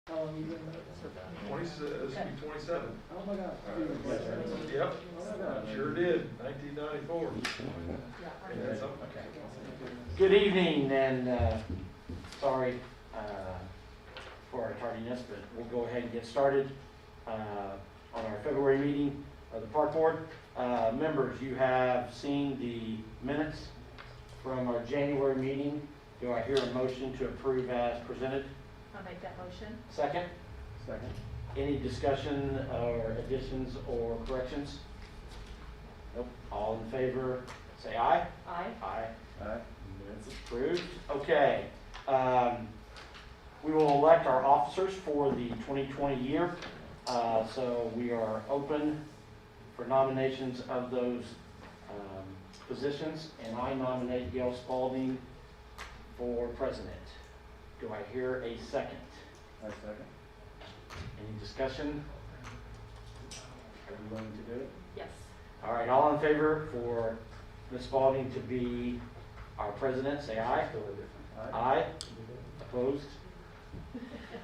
How long you been there? 27. Oh my God. Yep, Oh my God. sure did, 1994. Good evening, and sorry for our tardiness, but we'll go ahead and get started on our February meeting of the Park Board. Members, you have seen the minutes from our January meeting. Do I hear a motion to approve as presented? I'll make that motion. Second? Second. Any discussion or additions or corrections? Nope. All in favor, say aye. Aye. Aye. Aye. Minutes approved. Okay. We will elect our officers for the 2020 year. So we are open for nominations of those positions, and I nominate Gail Spalding for president. Do I hear a second? I second. Any discussion? Are you willing to do it? Yes. All right, all in favor for Ms. Spalding to be our president, say aye. Aye. Opposed?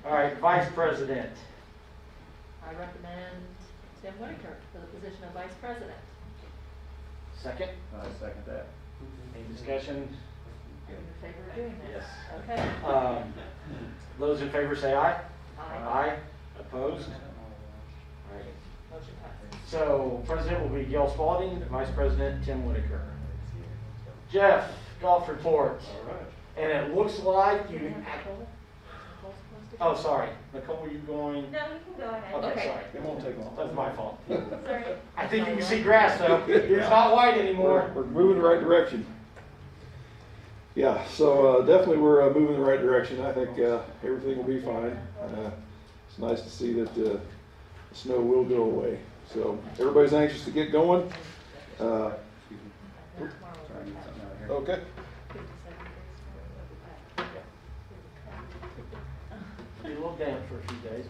All right, vice president. I recommend Tim Whitaker for the position of vice president. Second? I second that. Any discussion? Are you in favor of doing this? Yes. Okay. Those in favor say aye. Aye. Aye. Opposed? All right. Motion passes. So president will be Gail Spalding, vice president Tim Whitaker. Jeff, golf report. All right. And it looks like you. Nicole? Nicole's supposed to go? Oh, sorry. Nicole, you going? No, you can go ahead. Okay, sorry. It won't take long. That's my fault. Sorry. I think you can see grass though. It's not white anymore. We're moving in the right direction. Yeah, so definitely we're moving in the right direction. I think everything will be fine. It's nice to see that the snow will go away. So everybody's anxious to get going. Tomorrow. Try and get something out of here. Okay. 57 Be a little damp for a few days.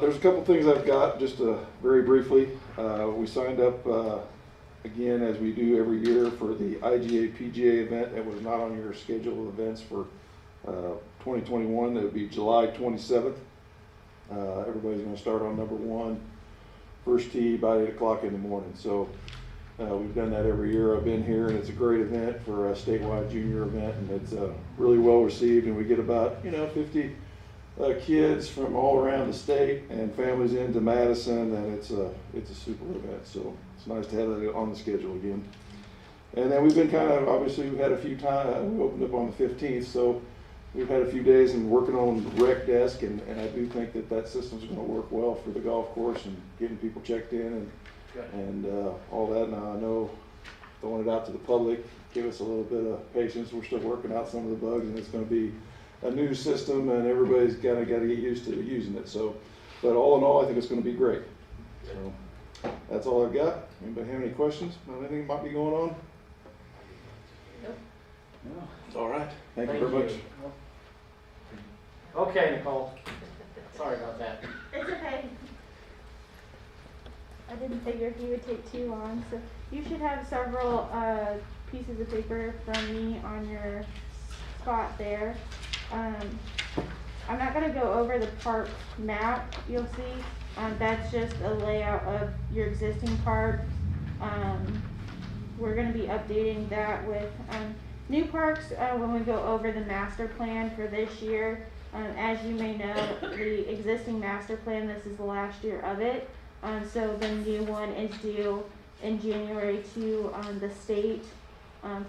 There's a couple things I've got, just very briefly. We signed up again, as we do every year, for the IGA PGA event. That was not on your schedule of events for 2021. It would be July 27th. Everybody's going to start on number one, first tee, about 8 o'clock in the morning. So we've done that every year. I've been here, and it's a great event for a statewide junior event, and it's really well received. And we get about 50 kids from all around the state and families into Madison, and it's a super event. So it's nice to have that on the schedule again. And then we've been obviously we've had a few times. We opened up on the 15th, so we've had a few days and working on the rec desk, and I do think that system's going to work well for the golf course and getting people checked in and all that. Now I know throwing it out to the public, give us a little bit of patience. We're still working out some of the bugs, and it's going to be a new system, and everybody's got to get used to using it. So, but all in all, I think it's going to be great. So that's all I've got. Anybody have any questions about anything that might be going on? Nope. No. It's all right. Thank you very much. Okay, Nicole. Sorry about that. It's okay. I didn't figure he would take too long, so you should have several pieces of paper from me on your spot there. I'm not going to go over the park map, you'll see. That's just a layout of your existing park. We're going to be updating that with new parks when we go over the master plan for this year. As you may know, the existing master plan, this is the last year of it. So the new one is due in January to the state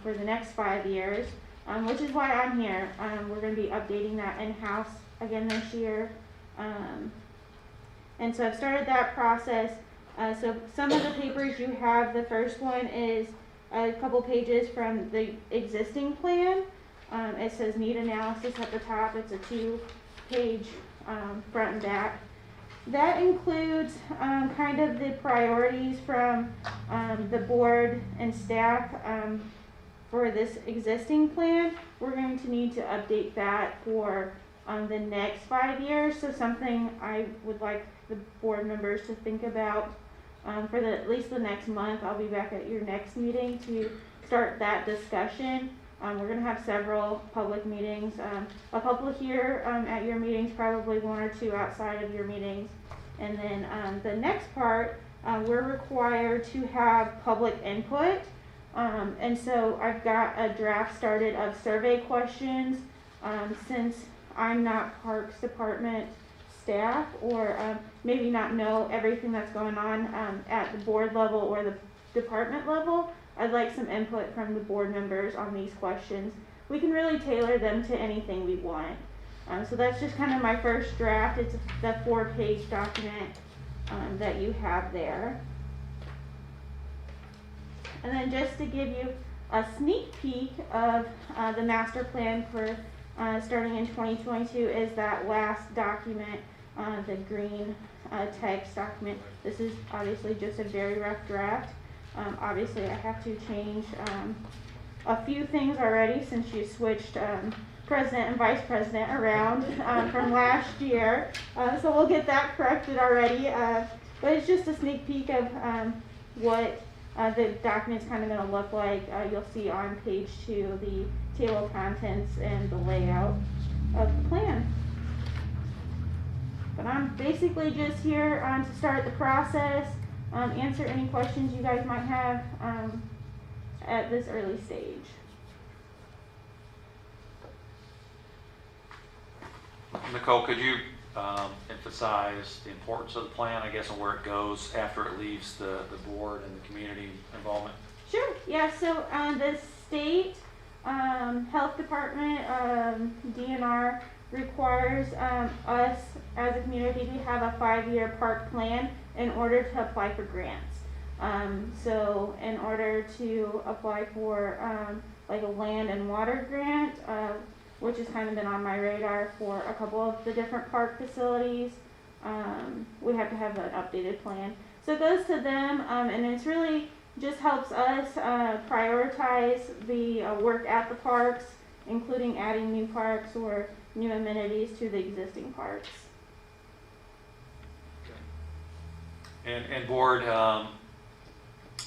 for the next 5 years, which is why I'm here. We're going to be updating that in-house again this year. And so I've started that process. So some of the papers you have, the first one is a couple pages from the existing plan. It says need analysis at the top. It's a 2-page front and back. That includes kind of the priorities from the board and staff for this existing plan. We're going to need to update that for the next 5 years. So something I would like the board members to think about for at least the next month. I'll be back at your next meeting to start that discussion. We're gonna have several public meetings, a couple here, at your meetings, probably 1 or 2 outside of your meetings. And then, the next part, we're required to have public input. And so I've got a draft started of survey questions, since I'm not Parks Department staff, or maybe not know everything that's going on at the board level or the department level. I'd like some input from the board members on these questions. We can really tailor them to anything we want. So that's just kind of my first draft. It's the 4-page document that you have there. And then just to give you a sneak peek of the master plan for starting in 2022 is that last document, the green text document. This is obviously just a very rough draft. Obviously I have to change a few things already since you switched president and vice president around from last year. So we'll get that corrected already. But it's just a sneak peek of what the document's kind of going to look like. You'll see on page 2 the table of contents and the layout of the plan. But I'm basically just here to start the process, answer any questions you guys might have at this early stage. Nicole, could you emphasize the importance of the plan, I guess, and where it goes after it leaves the board and the community involvement? Sure, yeah, so the state health department, DNR, requires us as a community to have a 5-year park plan in order to apply for grants. So in order to apply for like a land and water grant, which has kind of been on my radar for a couple of the different park facilities, we have to have an updated plan. So it goes to them, and it's really just helps us prioritize the work at the parks, including adding new parks or new amenities to the existing parks. And board,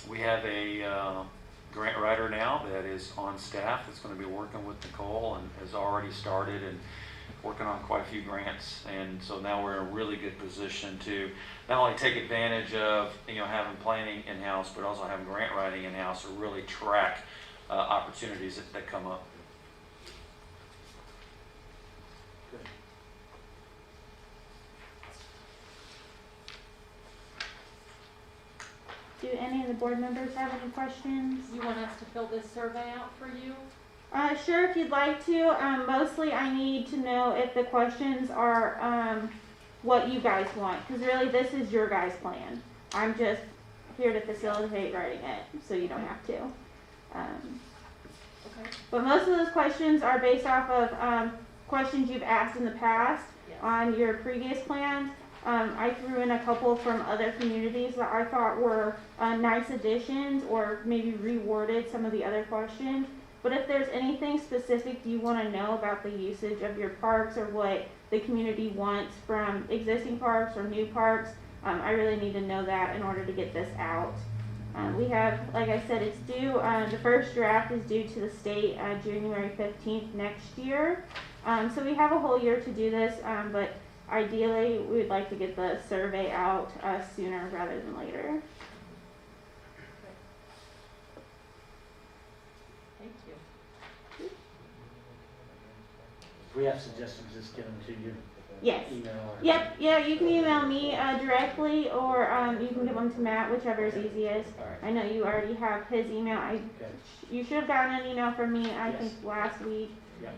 we have a grant writer now that is on staff that's going to be working with Nicole and has already started and working on quite a few grants. And so now we're in a really good position to not only take advantage of having planning in-house, but also having grant writing in-house to really track opportunities that come up. Do any of the board members have any questions? You want us to fill this survey out for you? Sure, if you'd like to. Mostly I need to know if the questions are what you guys want, because really this is your guys' plan. I'm just here to facilitate writing it, so you don't have to. Okay. But most of those questions are based off of questions you've asked in the past Yes. on your previous plans. I threw in a couple from other communities that I thought were nice additions, or maybe reworded some of the other questions. But if there's anything specific you want to know about the usage of your parks, or what the community wants from existing parks or new parks, I really need to know that in order to get this out. We have, like I said, it's due, the first draft is due to the state January 15th next year. So we have a whole year to do this, but ideally we would like to get the survey out sooner rather than later. Thank you. If we have suggestions, just get them to you. Yes. Email or. Yep, yeah, you can email me directly, or you can give them to Matt, whichever is easiest. All right. I know you already have his email. Okay. You should have gotten an email from me, I Yes. think, last week. Yep.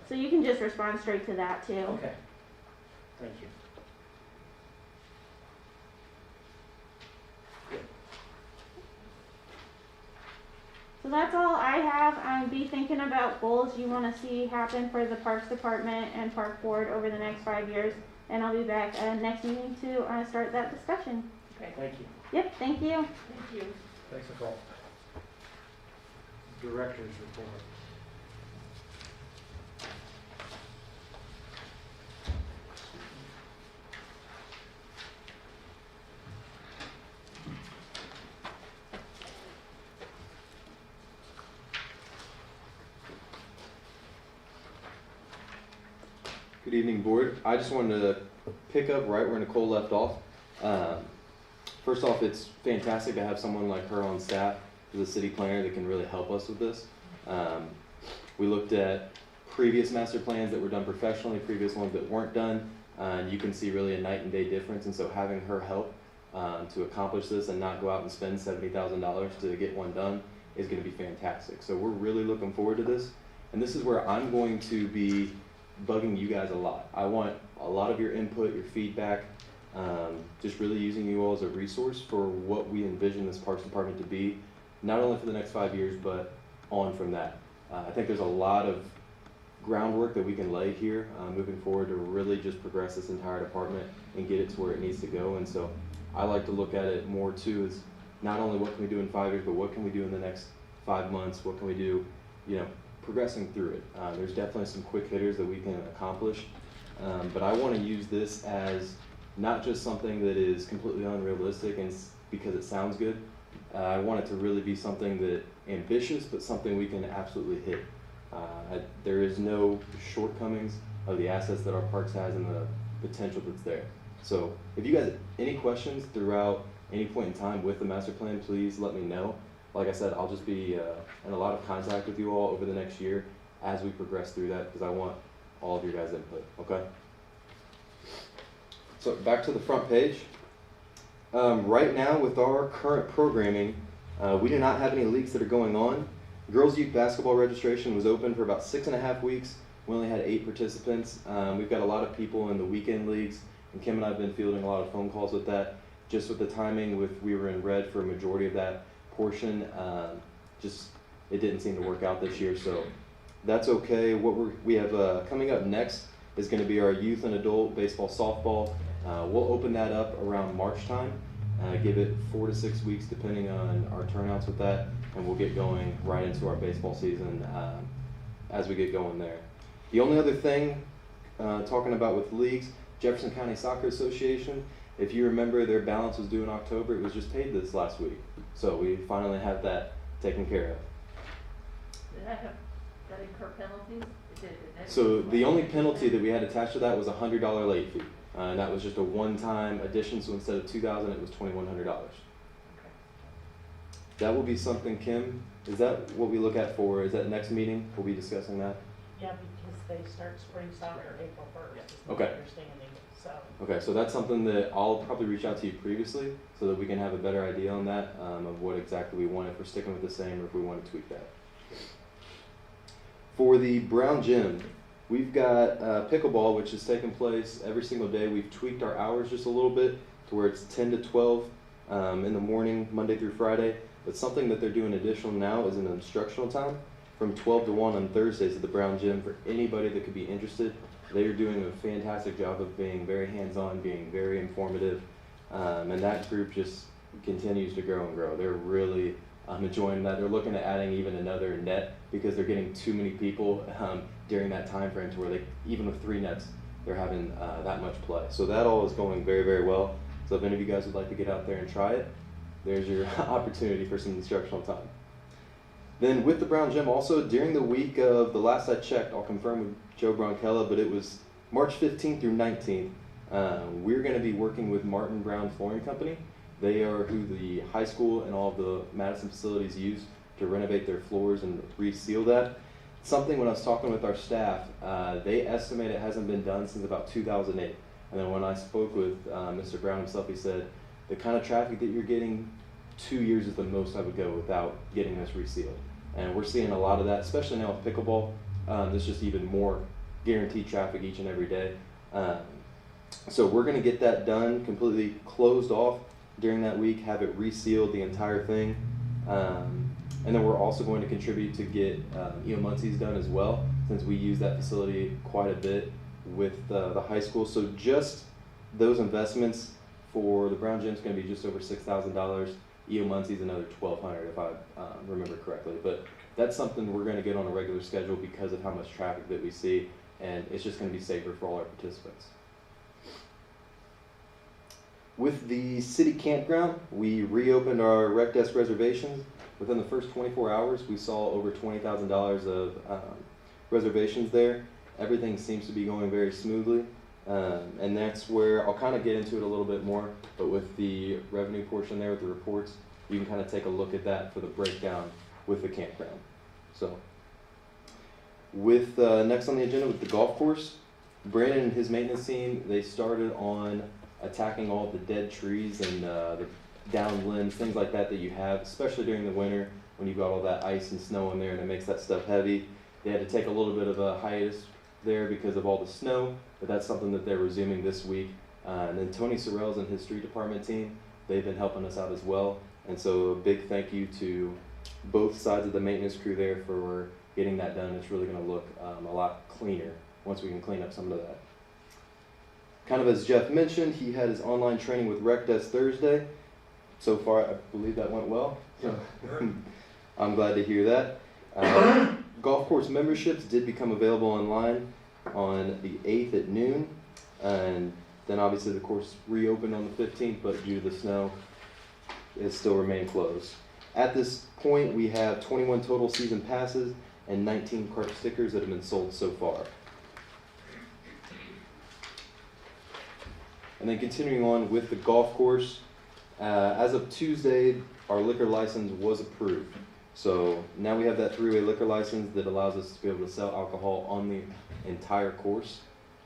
So you can just respond straight to that too. Okay. Thank you. So that's all I have. Be thinking about goals you want to see happen for the Parks Department and Park Board over the next 5 years. And I'll be back next meeting to start that discussion. Okay. Thank you. Yep, thank you. Thank you. Thanks, Nicole. Director's report. Good evening, board. I just wanted to pick up right where Nicole left off. First off, it's fantastic to have someone like her on staff as a city planner that can really help us with this. We looked at previous master plans that were done professionally, previous ones that weren't done, and you can see really a night and day difference. And so having her help to accomplish this and not go out and spend $70,000 to get one done is going to be fantastic. So we're really looking forward to this. And this is where I'm going to be bugging you guys a lot. I want a lot of your input, your feedback, just really using you all as a resource for what we envision this Parks Department to be, not only for the next 5 years, but on from that. I think there's a lot of groundwork that we can lay here moving forward to really just progress this entire department and get it to where it needs to go. And so I like to look at it more too as not only what can we do in 5 years, but what can we do in the next 5 months? What can we do, progressing through it. There's definitely some quick hitters that we can accomplish, but I want to use this as not just something that is completely unrealistic and because it sounds good. I want it to really be something that ambitious, but something we can absolutely hit. There is no shortcomings of the assets that our parks has and the potential that's there. So if you guys have any questions throughout any point in time with the master plan, please let me know. Like I said, I'll just be in a lot of contact with you all over the next year as we progress through that, because I want all of your guys' input, okay? So back to the front page. Right now with our current programming, we do not have any leagues that are going on. Girls Youth Basketball registration was open for about 6.5 weeks. We only had 8 participants. We've got a lot of people in the weekend leagues, and Kim and I have been fielding a lot of phone calls with that. Just with the timing, we were in red for a majority of that portion, it didn't seem to work out this year, so that's okay. What we have coming up next is going to be our youth and adult baseball, softball. We'll open that up around March time, give it 4 to 6 weeks depending on our turnouts with that, and we'll get going right into our baseball season as we get going there. The only other thing, talking about with leagues, Jefferson County Soccer Association, if you remember, their balance was due in October. It was just paid this last week. So we finally have that taken care of. Did that incur penalties? So the only penalty that we had attached to that was a $100 late fee. And that was just a one-time addition. So instead of $2,000, it was $2,100. Okay. That will be something, Kim, is that what we look at for, is that next meeting? We'll be discussing that? Yeah, because they start spring soccer April 1st, is my Okay. understanding, so. Okay, so that's something that I'll probably reach out to you previously so that we can have a better idea on that, of what exactly we want, if we're sticking with the same or if we want to tweak that. For the Brown Gym, we've got pickleball, which is taking place every single day. We've tweaked our hours just a little bit to where it's 10 to 12 in the morning, Monday through Friday. But something that they're doing additional now is an instructional time from 12 to 1 on Thursdays at the Brown Gym for anybody that could be interested. They are doing a fantastic job of being very hands-on, being very informative, and that group just continues to grow and grow. They're really enjoying that. They're looking at adding even another net because they're getting too many people during that time frame to where they, even with 3 nets, they're having that much play. So that all is going very, very well. So if any of you guys would like to get out there and try it, there's your opportunity for some instructional time. Then with the Brown Gym also, during the week of the last I checked, I'll confirm with Joe Bronkella, but it was March 15th through 19th. We're going to be working with Martin Brown Flooring Company. They are who the high school and all of the Madison facilities use to renovate their floors and reseal that. Something when I was talking with our staff, they estimate it hasn't been done since about 2008. And then when I spoke with Mr. Brown himself, he said, the kind of traffic that you're getting, 2 years is the most I would go without getting this resealed. And we're seeing a lot of that, especially now with pickleball. There's just even more guaranteed traffic each and every day. So we're going to get that done, completely closed off during that week, have it resealed, the entire thing. And then we're also going to contribute to get Muncie's done as well, since we use that facility quite a bit with the high school. So just those investments for the Brown Gym is going to be just over $6,000. Muncie's another $1,200 if I remember correctly. But that's something we're going to get on a regular schedule because of how much traffic that we see, and it's just going to be safer for all our participants. With the city campground, we reopened our rec desk reservations. Within the first 24 hours, we saw over $20,000 of reservations there. everything seems to be going very smoothly. And that's where I'll kind of get into it a little bit more, but with the revenue portion there with the reports, you can kind of take a look at that for the breakdown with the campground. So with next on the agenda with the golf course, Brandon and his maintenance team, they started on attacking all the dead trees and the downed limbs, things like that you have, especially during the winter when you've got all that ice and snow in there and it makes that stuff heavy. They had to take a little bit of a hiatus there because of all the snow, but that's something that they're resuming this week. And then Tony Sorrells and his street department team, they've been helping us out as well. And so a big thank you to both sides of the maintenance crew there for getting that done. It's really going to look a lot cleaner once we can clean up some of that. Kind of as Jeff mentioned, he had his online training with Rec Desk Thursday. So far, I believe that went well. So I'm glad to hear that. Golf course memberships did become available online on the 8th at noon. And then obviously the course reopened on the 15th, but due to the snow, it still remained closed. At this point, we have 21 total season passes and 19 cart stickers that have been sold so far. And then continuing on with the golf course, as of Tuesday, our liquor license was approved. So now we have that three-way liquor license that allows us to be able to sell alcohol on the entire course,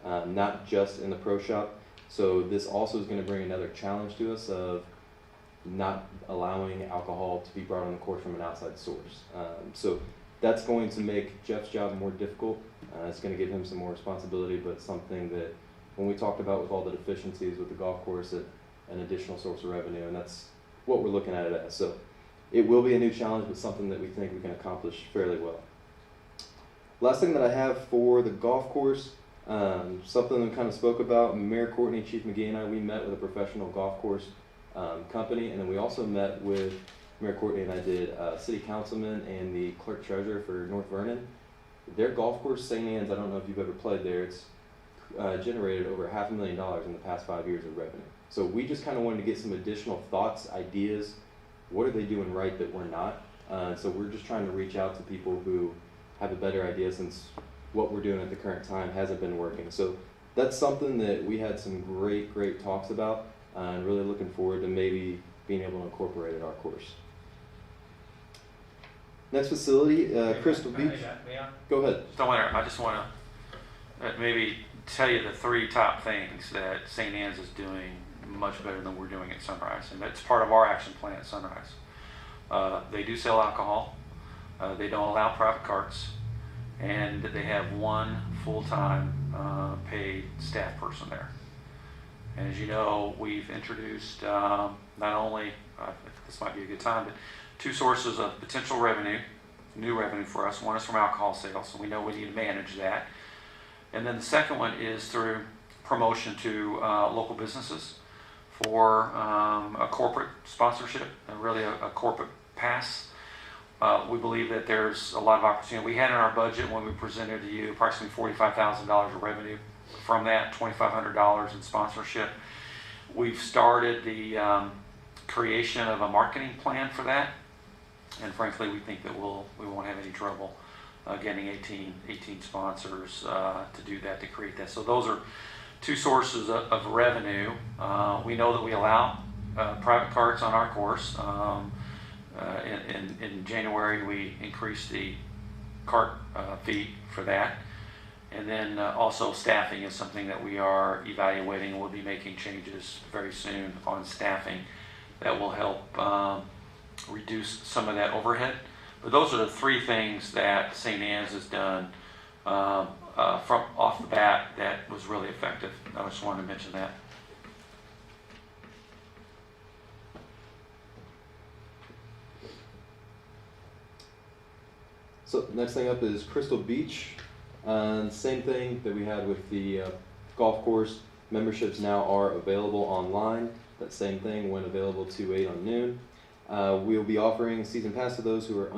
not just in the pro shop. So this also is going to bring another challenge to us of not allowing alcohol to be brought on the course from an outside source. So that's going to make Jeff's job more difficult. It's going to give him some more responsibility, but something that when we talked about with all the deficiencies with the golf course, an additional source of revenue, and that's what we're looking at it as. So it will be a new challenge, but something that we think we can accomplish fairly well. Last thing that I have for the golf course, something we kind of spoke about, Mayor Courtney, Chief McGee, and I, we met with a professional golf course company, and then we also met with Mayor Courtney and I did city councilman and the clerk treasurer for North Vernon. Their golf course, St. Anne's, I don't know if you've ever played there, it's generated over $500,000 in the past 5 years of revenue. So we just kind of wanted to get some additional thoughts, ideas. What are they doing right that we're not? So we're just trying to reach out to people who have a better idea, since what we're doing at the current time hasn't been working. So that's something that we had some great talks about, and really looking forward to maybe being able to incorporate at our course. Next facility, Crystal Beach. Go ahead. I just want to maybe tell you the three top things that St. Anne's is doing much better than we're doing at Sunrise, and that's part of our action plan at Sunrise. They do sell alcohol, they don't allow private carts, and they have one full-time paid staff person there. And as you know, we've introduced not only, this might be a good time, but two sources of potential revenue, new revenue for us. One is from alcohol sales, so we know we need to manage that. And then the second one is through promotion to local businesses for a corporate sponsorship, and really a corporate pass. We believe that there's a lot of opportunity. We had in our budget when we presented to you approximately $45,000 of revenue from that, $2,500 in sponsorship. We've started the creation of a marketing plan for that, and frankly, we think that we won't have any trouble getting 18 sponsors to do that, to create that. So those are two sources of revenue. We know that we allow private carts on our course. In January, we increased the cart fee for that. And then also staffing is something that we are evaluating. We'll be making changes very soon on staffing that will help reduce some of that overhead. But those are the three things that St. Anne's has done from off the bat that was really effective. I just wanted to mention that. So next thing up is Crystal Beach. Same thing that we had with the golf course. Memberships now are available online. That same thing went available 2/8 on noon. We will be offering a season pass to those who are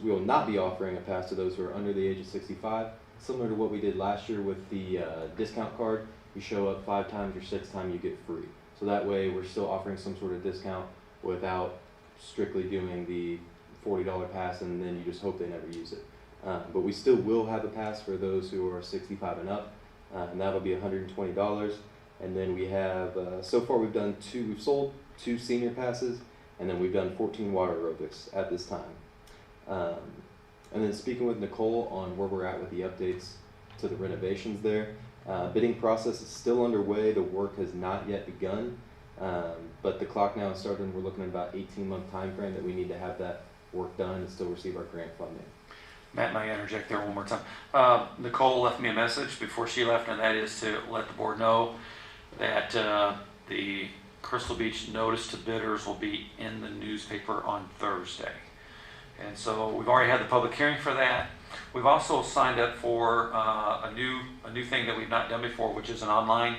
we will not be offering a pass to those who are under the age of 65. Similar to what we did last year with the discount card. You show up 5 times, or 6th time you get free. So that way we're still offering some sort of discount without strictly doing the $40 pass, and then you just hope they never use it. But we still will have a pass for those who are 65 and up, and that'll be $120. And then we have, so far we've sold 2 senior passes, and then we've done 14 water aerobics at this time. And then speaking with Nicole on where we're at with the updates to the renovations there, bidding process is still underway. The work has not yet begun, but the clock now is starting. We're looking at about 18-month time frame that we need to have that work done and still receive our grant funding. Matt, may I interject there one more time? Nicole left me a message before she left, and that is to let the board know that the Crystal Beach notice to bidders will be in the newspaper on Thursday. And so we've already had the public hearing for that. We've also signed up for a new thing that we've not done before, which is an online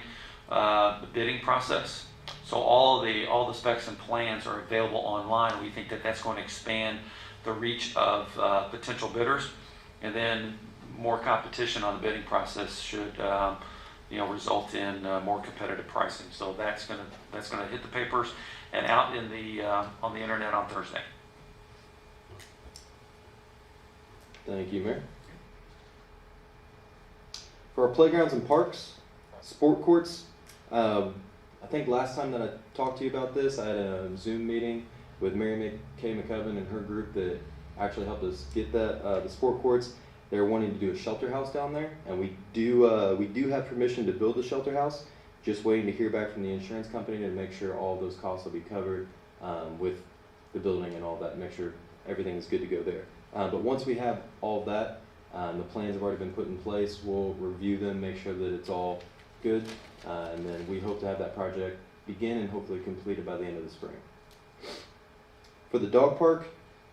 bidding process. So all the specs and plans are available online. We think that that's going to expand the reach of potential bidders, and then more competition on the bidding process should result in more competitive pricing. So that's gonna hit the papers and out in the on the internet on Thursday. Thank you, Mayor. For our playgrounds and parks, sport courts, I think last time that I talked to you about this, I had a Zoom meeting with Mary Kay McCubbin and her group that actually helped us get that the sport courts. They're wanting to do a shelter house down there, and we do have permission to build the shelter house. Just waiting to hear back from the insurance company to make sure all of those costs will be covered with the building and all that. Make sure everything is good to go there. But once we have all of that, the plans have already been put in place. We'll review them, make sure that it's all good, and then we hope to have that project begin and hopefully completed by the end of the spring. For the dog park,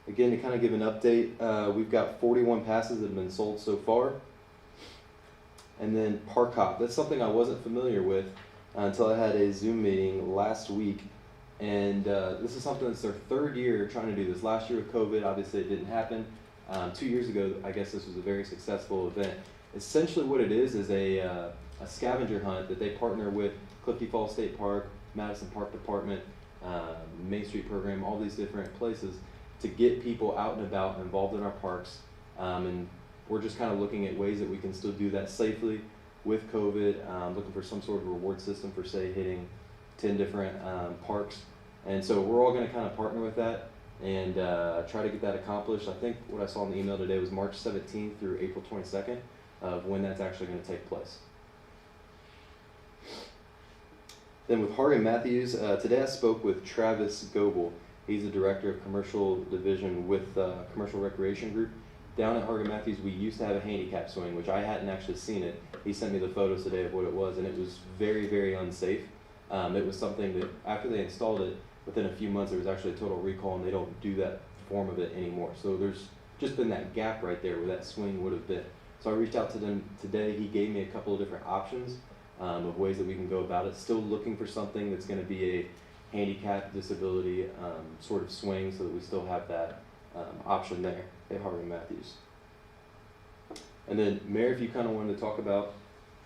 again, to kind of give an update, we've got 41 passes that have been sold so far. And then Park Hop, that's something I wasn't familiar with until I had a Zoom meeting last week. And this is something that's their 3rd year trying to do this. Last year with COVID, obviously it didn't happen. 2 years ago, I guess this was a very successful event. Essentially what it is a scavenger hunt that they partner with Clifty Falls State Park, Madison Park Department, Main Street Program, all these different places to get people out and about and involved in our parks. And we're just kind of looking at ways that we can still do that safely with COVID, looking for some sort of reward system for, say, hitting 10 different parks. And so we're all going to kind of partner with that and try to get that accomplished. I think what I saw in the email today was March 17th through April 22nd of when that's actually going to take place. Then with Hargan Matthews, today I spoke with Travis Goebel. He's the director of commercial division with Commercial Recreation Group. Down at Hargan Matthews, we used to have a handicap swing, which I hadn't actually seen it. He sent me the photos today of what it was, and it was very, very unsafe. It was something that after they installed it, within a few months, there was actually a total recall, and they don't do that form of it anymore. So there's just been that gap right there where that swing would have been. So I reached out to them today. He gave me a couple of different options of ways that we can go about it. Still looking for something that's going to be a handicap, disability sort of swing so that we still have that option there at Hargan Matthews. And then, Mayor, if you kind of wanted to talk about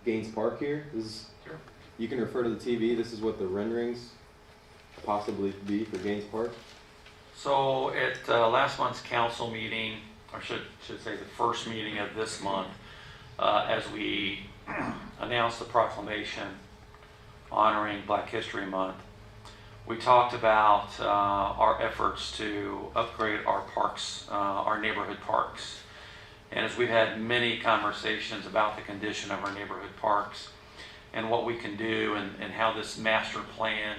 Gaines Park here, this is, Sure. You can refer to the TV. This is what the renderings possibly be for Gaines Park. So at last month's council meeting, or should say the first meeting of this month, as we announced the proclamation honoring Black History Month, we talked about our efforts to upgrade our parks, our neighborhood parks. And as we've had many conversations about the condition of our neighborhood parks and what we can do and how this master plan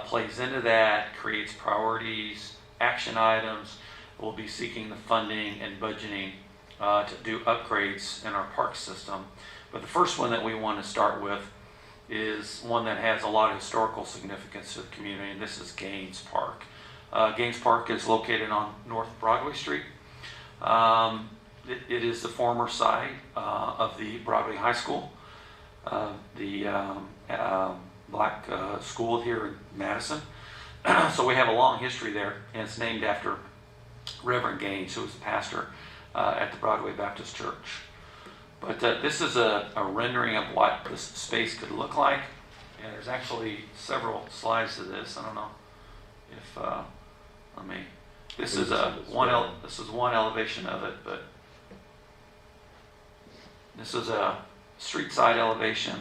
plays into that, creates priorities, action items, we'll be seeking the funding and budgeting to do upgrades in our park system. But the first one that we want to start with is one that has a lot of historical significance to the community, and this is Gaines Park. Gaines Park is located on North Broadway Street. It is the former site of the Broadway High School, the black school here in Madison. So we have a long history there, and it's named after Reverend Gaines, who was the pastor at the Broadway Baptist Church. But this is a rendering of what this space could look like, and there's actually several slides to this. I don't know if this is one elevation of it, but This is a street side elevation.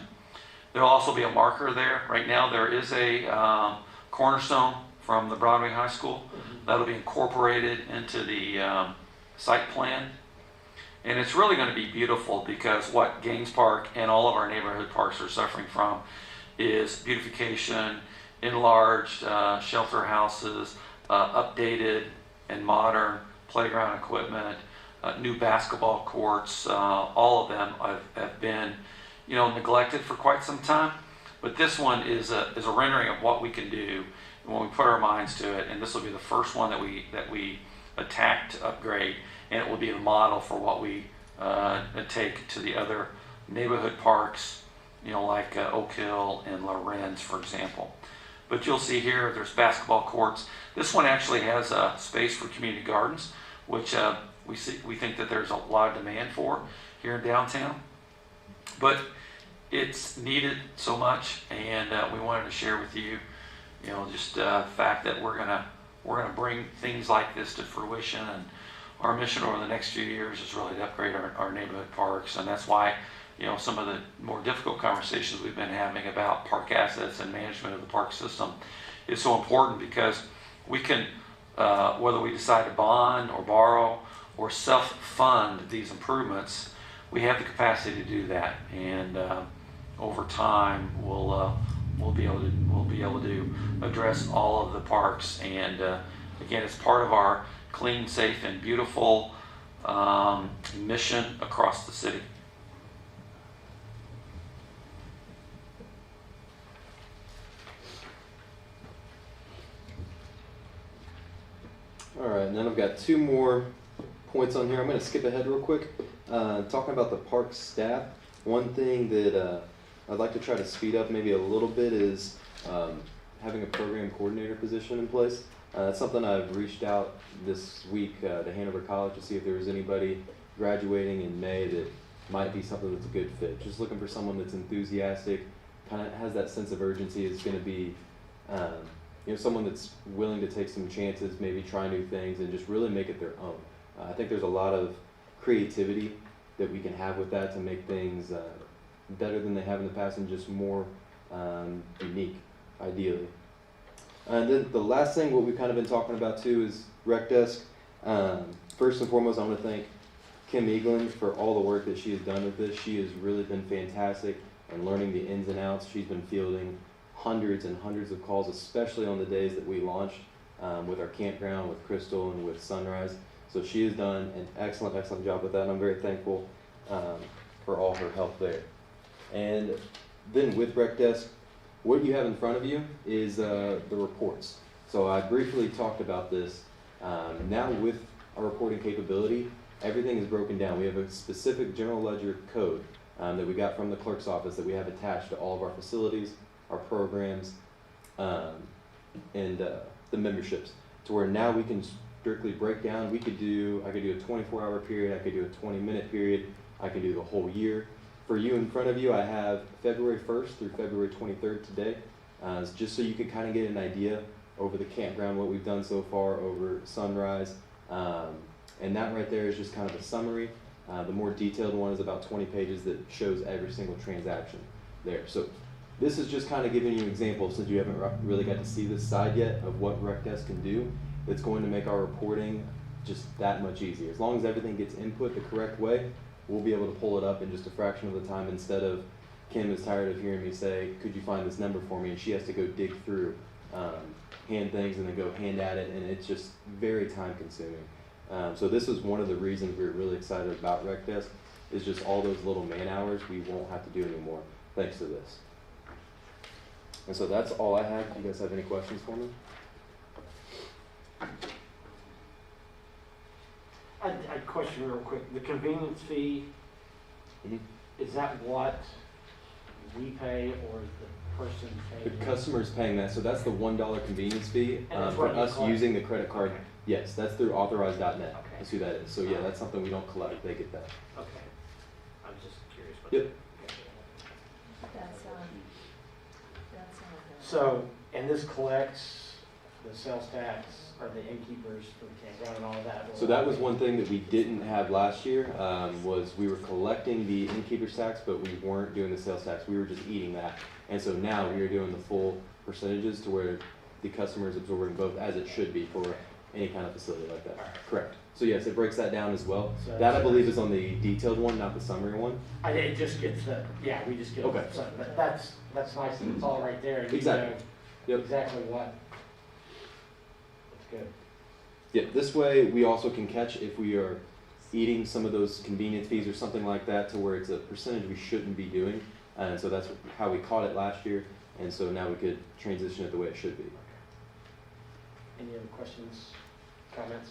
There'll also be a marker there. Right now there is a cornerstone from the Broadway High School. That'll be incorporated into the site plan. And it's really going to be beautiful because what Gaines Park and all of our neighborhood parks are suffering from is beautification, enlarged shelter houses, updated and modern playground equipment, new basketball courts. All of them have been, neglected for quite some time. But this one is a rendering of what we can do when we put our minds to it. And this will be the first one that we attack to upgrade, and it will be the model for what we take to the other neighborhood parks, like Oak Hill and Lorenz, for example. But you'll see here, there's basketball courts. This one actually has a space for community gardens, which we think that there's a lot of demand for here in downtown. But it's needed so much, and we wanted to share with you, just the fact that we're gonna bring things like this to fruition. And our mission over the next few years is really to upgrade our neighborhood parks, and that's why some of the more difficult conversations we've been having about park assets and management of the park system is so important, because we can, whether we decide to bond or borrow or self-fund these improvements, we have the capacity to do that, and over time we'll be able to address all of the parks. And again, it's part of our clean, safe, and beautiful mission across the city. All right, and then I've got two more points on here. I'm going to skip ahead real quick. Talking about the park staff, one thing that I'd like to try to speed up maybe a little bit is having a program coordinator position in place. That's something I've reached out this week to Hanover College to see if there was anybody graduating in May that might be something that's a good fit. Just looking for someone that's enthusiastic, kind of has that sense of urgency. Is going to be someone that's willing to take some chances, maybe try new things, and just really make it their own. I think there's a lot of creativity that we can have with that to make things better than they have in the past and just more unique, ideally. And then the last thing, what we've kind of been talking about too, is Rec Desk. First and foremost, I want to thank Kim Eaglin for all the work that she has done with this. She has really been fantastic in learning the ins and outs. She's been fielding hundreds and hundreds of calls, especially on the days that we launched with our campground, with Crystal, and with Sunrise. So she has done an excellent, excellent job with that, and I'm very thankful for all her help there. And then with Rec Desk, what you have in front of you is the reports. So I briefly talked about this. Now with our reporting capability, everything is broken down. We have a specific general ledger code that we got from the clerk's office that we have attached to all of our facilities, our programs, and the memberships, to where now we can strictly break down. I could do a 24-hour period, I could do a 20-minute period, I could do the whole year. For you in front of you, I have February 1st through February 23rd today, just so you can kind of get an idea over the campground, what we've done so far, over Sunrise. And that right there is just kind of a summary. The more detailed one is about 20 pages that shows every single transaction there. So this is just kind of giving you examples, since you haven't really got to see this side yet of what Rec Desk can do. It's going to make our reporting just that much easier. As long as everything gets input the correct way, we'll be able to pull it up in just a fraction of the time, instead of Kim is tired of hearing me say, could you find this number for me? And she has to go dig through, hand things and then go hand at it, and it's just very time consuming. So this is one of the reasons we're really excited about Rec Desk, is just all those little man hours we won't have to do anymore thanks to this. And so that's all I have. Do you guys have any questions for me? I question real quick. The convenience fee, is that what we pay, or is the person paying? The customer's paying that, so that's the $1 convenience fee for us using the credit card. Okay. Yes, that's through authorized.net. Okay. That's who that is. So yeah, that's something we don't collect. They get that. Okay. I was just curious. Yep. That's So, and this collects the sales tax or the innkeepers for the campground and all of that. So that was one thing that we didn't have last year, was we were collecting the innkeeper's tax, but we weren't doing the sales tax. We were just eating that. And so now we are doing the full percentages to where the customer is absorbing both, as it should be for any kind of facility like that. Correct. So yes, it breaks that down as well. So That I believe is on the detailed one, not the summary one. It just gets the, yeah, we just get. Okay. So that's nice, and it's all right there. and you Exactly. know Yep. Exactly what. That's good. Yeah, this way we also can catch if we are eating some of those convenience fees or something like that to where it's a percentage we shouldn't be doing. And so that's how we caught it last year. And so now we could transition it the way it should be. Any other questions, comments?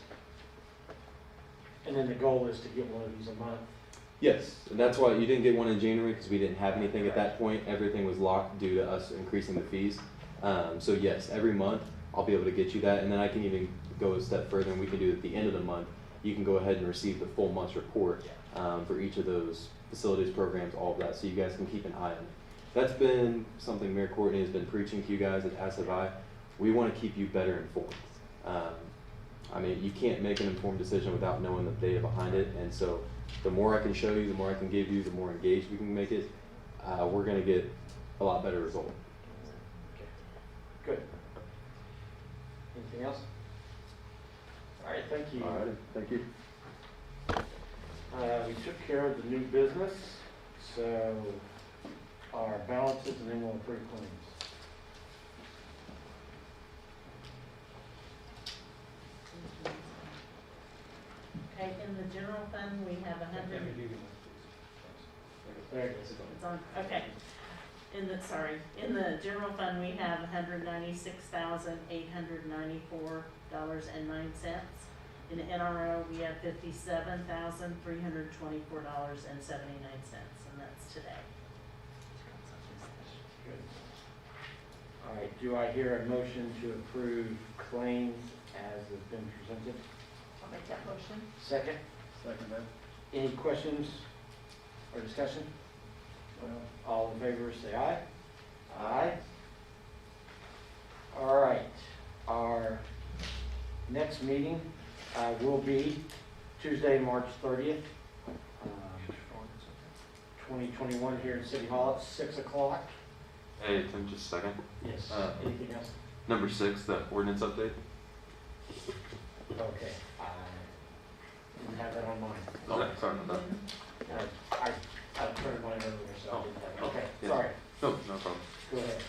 And then the goal is to get one of these a month. Yes, and that's why you didn't get one in January because we didn't have anything at that point. Everything was locked due to us increasing the fees. So yes, every month I'll be able to get you that, and then I can even go a step further and we can do it at the end of the month. You can go ahead and receive the full month's report for each of those facilities, programs, all of that, so you guys can keep an eye on it. That's been something Mayor Courtney has been preaching to you guys, as have I. We want to keep you better informed. I mean, you can't make an informed decision without knowing the data behind it, and so the more I can show you, the more I can give you, the more engaged we can make it, we're going to get a lot better result. Good. Anything else? All right, thank you. All right, thank you. We took care of the new business, so our balances, and then we'll approve claims. Okay, in the general fund, we have There it is. it's on, okay. In the general fund, we have $196,894.09. In the NRO, we have $57,324.79, and that's today. Good. All right, do I hear a motion to approve claims as has been presented? I'll make that motion. Second, Second that. any questions or discussion? All in favor, say aye. Aye. All right, our next meeting will be Tuesday, March 30th, 2021 here in City Hall at 6 o'clock. Hey, Tim, just a second. Yes, anything else? Number 6, the ordinance update. Okay, I didn't have that on mine. Okay, sorry about that. I printed mine earlier, so I didn't have it. Okay, Yeah. sorry, No, no problem. go ahead.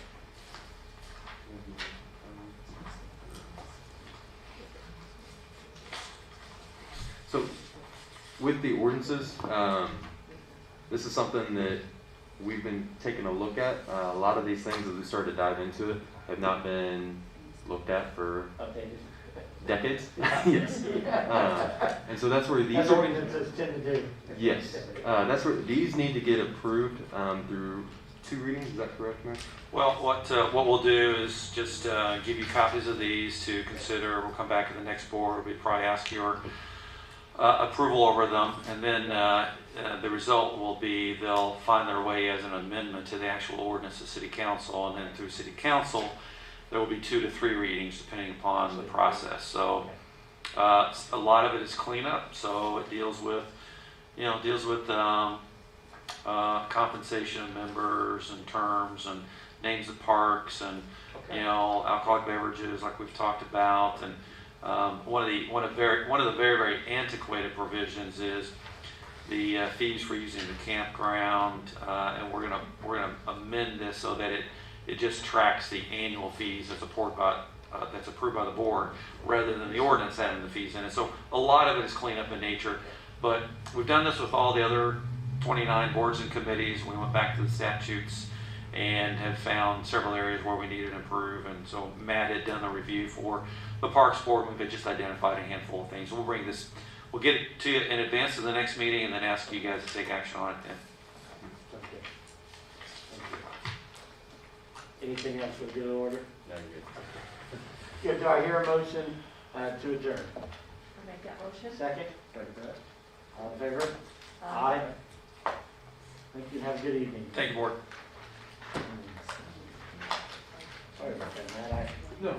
So, with the ordinances, this is something that we've been taking a look at. A lot of these things, as we started to dive into it, have not been looked at for Updated. decades. Yes. And so that's where these That's are. ordinances tend to do. Yes, that's where these need to get approved through 2 readings. Is that correct, Mayor? Well, what we'll do is just give you copies of these to consider. We'll come back to the next board. We'd probably ask your approval over them, and then the result will be they'll find their way as an amendment to the actual ordinance of City Council, and then through City Council, there will be 2 to 3 readings depending upon the process. So a lot of it is cleanup. So it deals with, compensation of members and terms and names of parks and alcoholic beverages like we've talked about. And one of the very antiquated provisions is the fees for using the campground, and we're gonna amend this so that it just tracks the annual fees that's approved by the board rather than the ordinance having the fees in it. So a lot of it is cleanup in nature, but we've done this with all the other 29 boards and committees. We went back to the statutes and have found several areas where we needed to improve, and so Matt had done the review for the Parks Board. We've just identified a handful of things. We'll get it to you in advance of the next meeting and then ask you guys to take action on it then. Okay. Thank you. Anything else for the good of the order? No, you're good. Good, do I hear a motion to adjourn? I'll make that motion. Second, Second that. all in favor? Aye. Thank you, have a good evening. Thank you, board. Sorry about that, Matt. No.